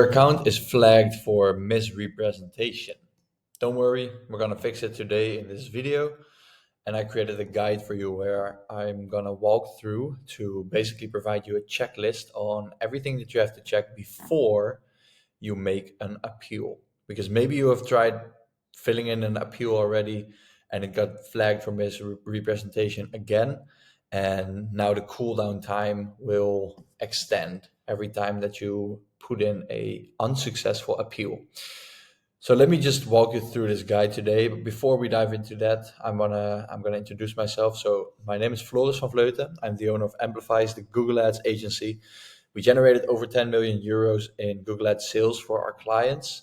Your account is flagged for misrepresentation. Don't worry, we're gonna fix it today in this video. And I created a guide for you where I'm gonna walk through to basically provide you a checklist on everything that you have to check before you make an appeal. Because maybe you have tried filling in an appeal already and it got flagged for misrepresentation again. And now the cooldown time will extend every time that you put in a unsuccessful appeal. So let me just walk you through this guide today. But before we dive into that, I'm gonna introduce myself. So my name is Floris van Vleuten. I'm the owner of Amplifize, the Google Ads agency. We generated over 10 million euros in Google Ads sales for our clients.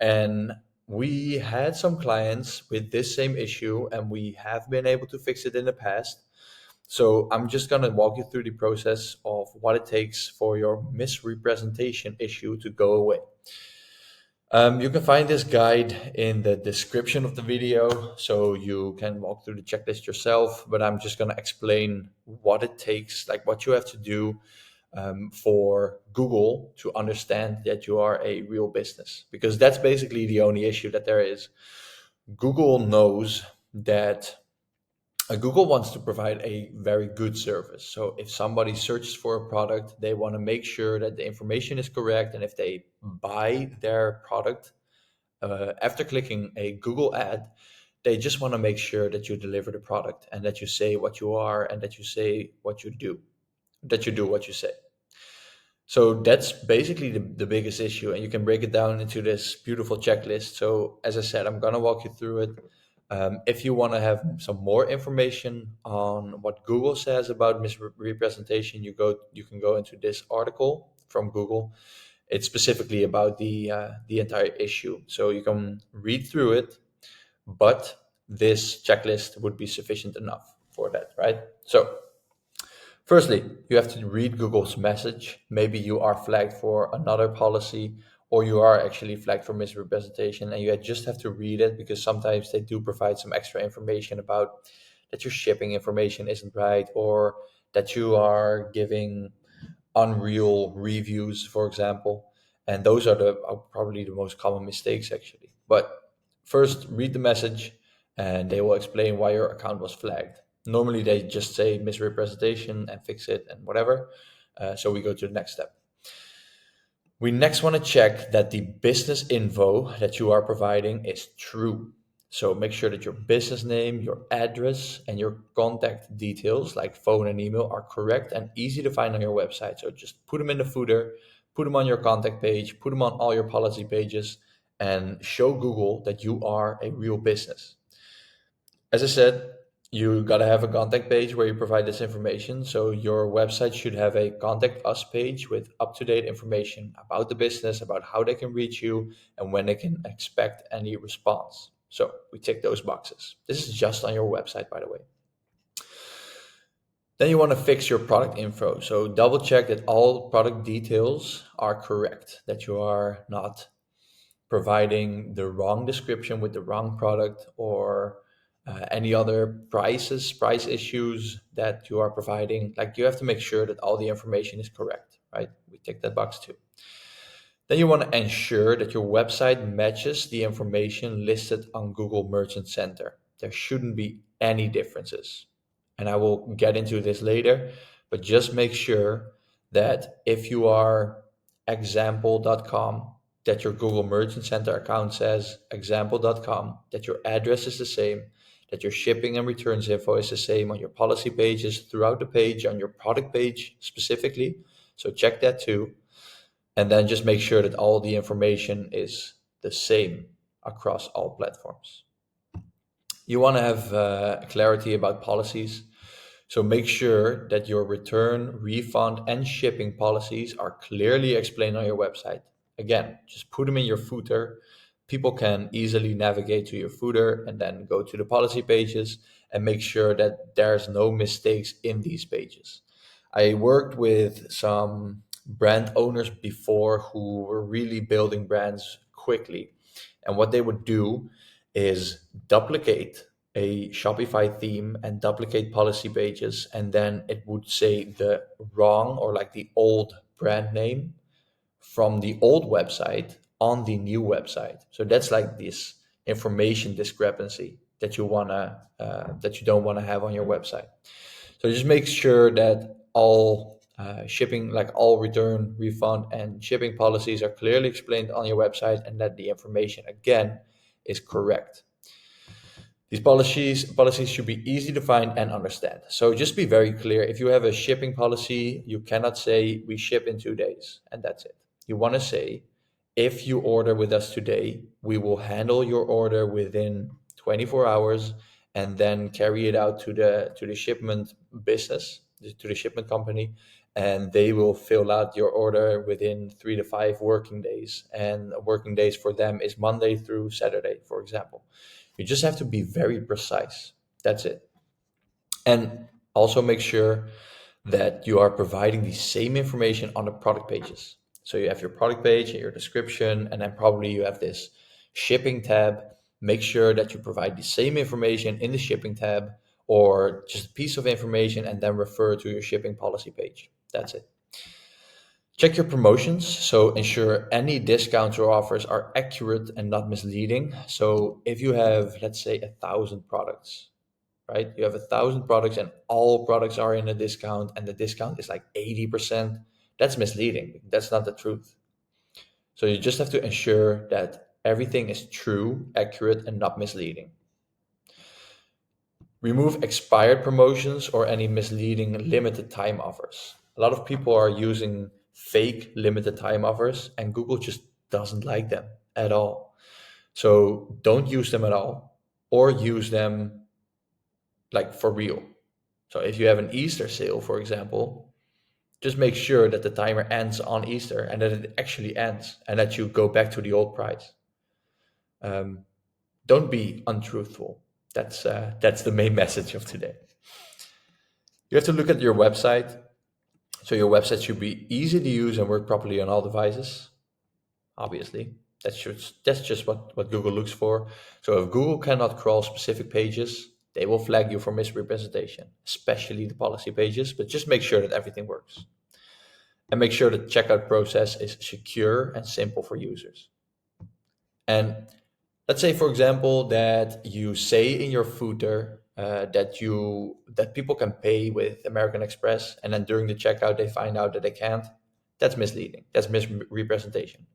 And we had some clients with this same issue, and we have been able to fix it in the past. So I'm just going to walk you through the process of what it takes for your misrepresentation issue to go away. You can find this guide in the description of the video, so you can walk through the checklist yourself, but I'm just going to explain what it takes, like what you have to do for Google to understand that you are a real business, because that's basically the only issue that there is. Google knows that Google wants to provide a very good service. So if somebody searches for a product, they want to make sure that the information is correct. And if they buy their product after clicking a Google ad, they just want to make sure that you deliver the product and that you say what you are and that you say what you do, that you do what you say. So that's basically the biggest issue. And you can break it down into this beautiful checklist. So as I said, I'm going to walk you through it. If you want to have some more information on what Google says about misrepresentation, you can go into this article from Google. It's specifically about the entire issue, so you can read through it. But this checklist would be sufficient enough for that, right? So, firstly, you have to read Google's message. Maybe you are flagged for another policy, or you are actually flagged for misrepresentation, and you just have to read it because sometimes they do provide some extra information about that your shipping information isn't right, or that you are giving unreal reviews, for example. And those are probably the most common mistakes, actually. But first, read the message, and they will explain why your account was flagged. Normally, they just say misrepresentation and fix it and whatever. So we go to the next step. We next want to check that the business info that you are providing is true. So make sure that your business name, your address, and your contact details like phone and email are correct and easy to find on your website. So just put them in the footer, put them on your contact page, put them on all your policy pages, and show Google that you are a real business. As I said, you got to have a contact page where you provide this information. So your website should have a contact us page with up-to-date information about the business, about how they can reach you, and when they can expect any response. So we tick those boxes. This is just on your website, by the way. Then you want to fix your product info. So double check that all product details are correct, that you are not providing the wrong description with the wrong product, or any other price issues that you are providing. Like, you have to make sure that all the information is correct, right? We tick that box too. Then you want to ensure that your website matches the information listed on Google Merchant Center. There shouldn't be any differences. And I will get into this later, but just make sure that if you are example.com, that your Google Merchant Center account says example.com, that your address is the same, that your shipping and returns info is the same on your policy pages, throughout the page, on your product page specifically. So check that too. And then just make sure that all the information is the same across all platforms. You want to have clarity about policies. So make sure that your return, refund, and shipping policies are clearly explained on your website. Again, just put them in your footer. People can easily navigate to your footer and then go to the policy pages, and make sure that there's no mistakes in these pages. I worked with some brand owners before who were really building brands quickly. And what they would do is duplicate a Shopify theme and duplicate policy pages, and then it would say the wrong, or like the old brand name from the old website on the new website. So that's like this information discrepancy that you don't want to have on your website. So just make sure that all shipping, like all return, refund, and shipping policies are clearly explained on your website, and that the information again is correct. These policies should be easy to find and understand. So just be very clear. If you have a shipping policy, you cannot say we ship in 2 days and that's it. You want to say, if you order with us today, we will handle your order within 24 hours and then carry it out to the shipment business, to the shipment company, and they will fill out your order within 3 to 5 working days. And working days for them is Monday through Saturday, for example. You just have to be very precise. That's it. And also make sure that you are providing the same information on the product pages. So you have your product page and your description, and then probably you have this shipping tab. Make sure that you provide the same information in the shipping tab, or just a piece of information and then refer to your shipping policy page. That's it. Check your promotions, so ensure any discounts or offers are accurate and not misleading. So if you have, let's say, 1,000 products, right? You have 1,000 products and all products are in a discount and the discount is like 80%. That's misleading. That's not the truth. So you just have to ensure that everything is true, accurate, and not misleading. Remove expired promotions or any misleading limited time offers. A lot of people are using fake limited time offers and Google just doesn't like them at all. So don't use them at all, or use them like for real. So if you have an Easter sale, for example, just make sure that the timer ends on Easter and that it actually ends and that you go back to the old price. Don't be untruthful. That's the main message of today. You have to look at your website. So your website should be easy to use and work properly on all devices. Obviously, that's just what Google looks for. So if Google cannot crawl specific pages, they will flag you for misrepresentation, especially the policy pages. But just make sure that everything works, and make sure the checkout process is secure and simple for users. And let's say, for example, that you say in your footer that people can pay with American Express, and then during the checkout they find out that they can't. That's misleading. That's misrepresentation.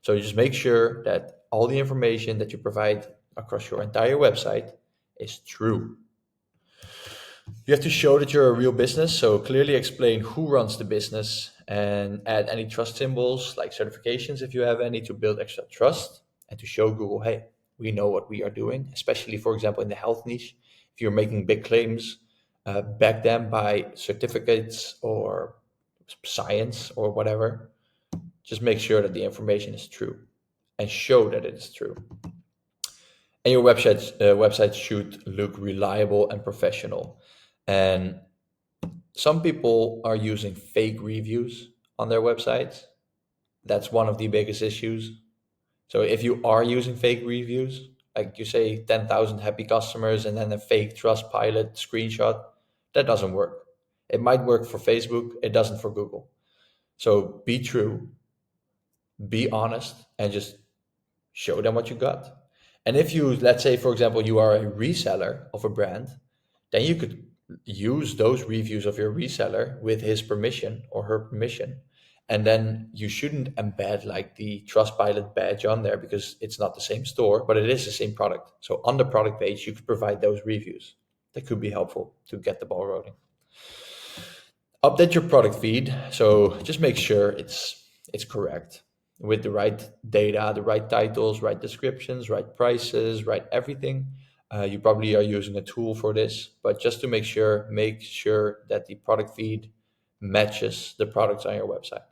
So you just make sure that all the information that you provide across your entire website is true. You have to show that you're a real business, so clearly explain who runs the business and add any trust symbols like certifications if you have any to build extra trust and to show Google, hey, we know what we are doing, especially, for example, in the health niche. If you're making big claims, back them by certificates or science or whatever. Just make sure that the information is true and show that it is true. And your website should look reliable and professional. And some people are using fake reviews on their websites. That's one of the biggest issues. So if you are using fake reviews, like you say 10,000 happy customers and then a fake Trustpilot screenshot, that doesn't work. It might work for Facebook, it doesn't for Google. So be true, be honest, and just show them what you got. And if you, let's say, for example, you are a reseller of a brand, then you could use those reviews of your reseller with his permission or her permission. And then you shouldn't embed like the Trustpilot badge on there because it's not the same store, but it is the same product. So on the product page, you could provide those reviews. That could be helpful to get the ball rolling. Update your product feed. So just make sure it's correct with the right data, the right titles, right descriptions, right prices, right everything. You probably are using a tool for this, but just to make sure that the product feed matches the products on your website.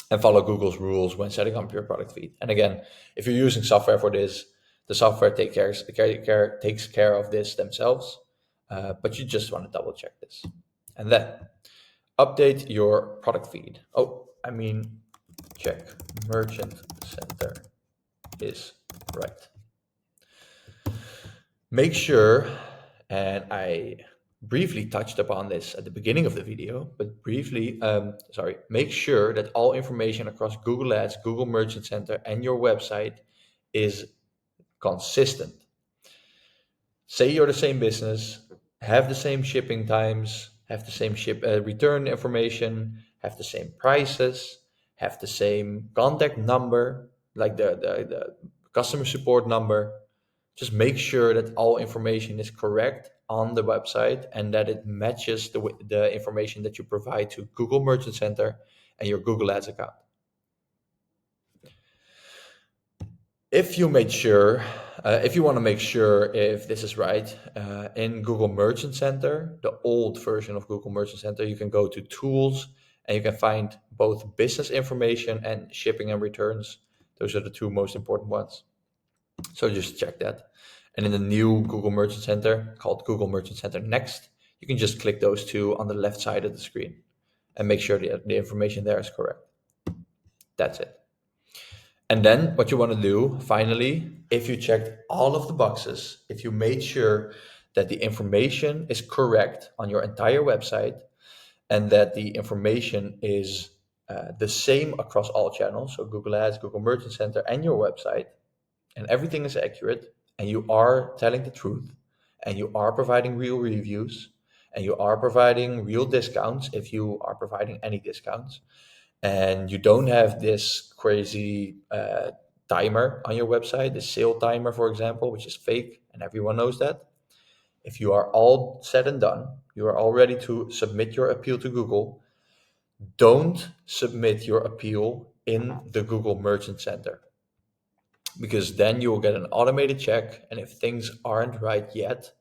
And follow Google's rules when setting up your product feed. And again, if you're using software for this, the software takes care of this themselves, but you just want to double check this. And then update your product feed. Check merchant center is right. Make sure, and I briefly touched upon this at the beginning of the video, but briefly, make sure that all information across Google Ads, Google Merchant Center, and your website is consistent. Say you're the same business, have the same shipping times, have the same return information, have the same prices, have the same contact number, like the customer support number. Just make sure that all information is correct on the website and that it matches the information that you provide to Google Merchant Center and your Google Ads account. If you made sure, if you want to make sure if this is right, in Google Merchant Center, the old version of Google Merchant Center, you can go to Tools and you can find both business information and shipping and returns. Those are the two most important ones. So just check that. And in the new Google Merchant Center called Google Merchant Center Next, you can just click those two on the left side of the screen and make sure the information there is correct. That's it. And then what you want to do, finally, if you checked all of the boxes, if you made sure that the information is correct on your entire website and that the information is the same across all channels, so Google Ads, Google Merchant Center, and your website, and everything is accurate, and you are telling the truth, and you are providing real reviews, and you are providing real discounts if you are providing any discounts, and you don't have this crazy timer on your website, the sale timer, for example, which is fake, and everyone knows that. If you are all said and done, you are all ready to submit your appeal to Google. Don't submit your appeal in the Google Merchant Center, because then you will get an automated check, and if things aren't right yet,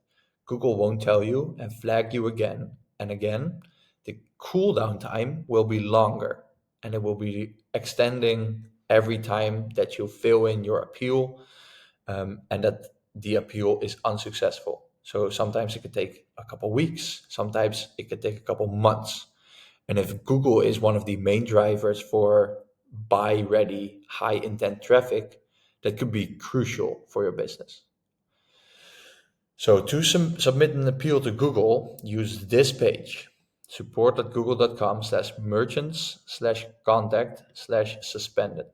Google won't tell you and flag you again and again. The cooldown time will be longer, and it will be extending every time that you fill in your appeal, and that the appeal is unsuccessful. So sometimes it could take a couple weeks, sometimes it could take a couple months. And if Google is one of the main drivers for buy ready, high intent traffic, that could be crucial for your business. So to submit an appeal to Google, use this page, support.google.com/merchants/contact/suspended.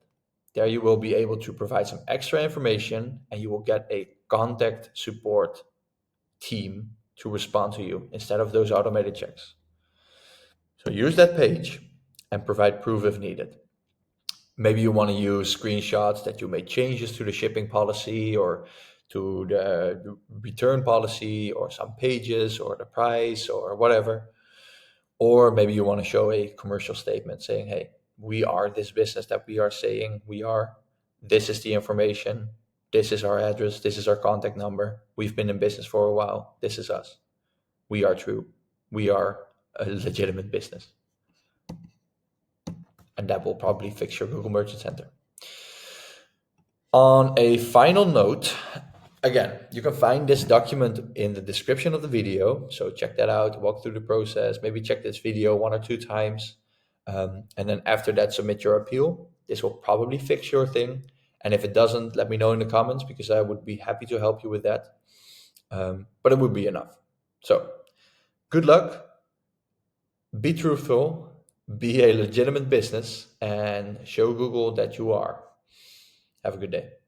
There you will be able to provide some extra information and you will get a contact support team to respond to you instead of those automated checks. So use that page and provide proof if needed. Maybe you want to use screenshots that you made changes to the shipping policy or to the return policy or some pages or the price or whatever. Or maybe you want to show a commercial statement saying, hey, we are this business that we are saying we are. This is the information. This is our address. This is our contact number. We've been in business for a while. This is us. We are true. We are a legitimate business. And that will probably fix your Google Merchant Center. On a final note, again, you can find this document in the description of the video. So check that out, walk through the process, maybe check this video 1 or 2 times. And then after that, submit your appeal. This will probably fix your thing. And if it doesn't, let me know in the comments because I would be happy to help you with that. But it would be enough. So good luck. Be truthful, be a legitimate business, and show Google that you are. Have a good day.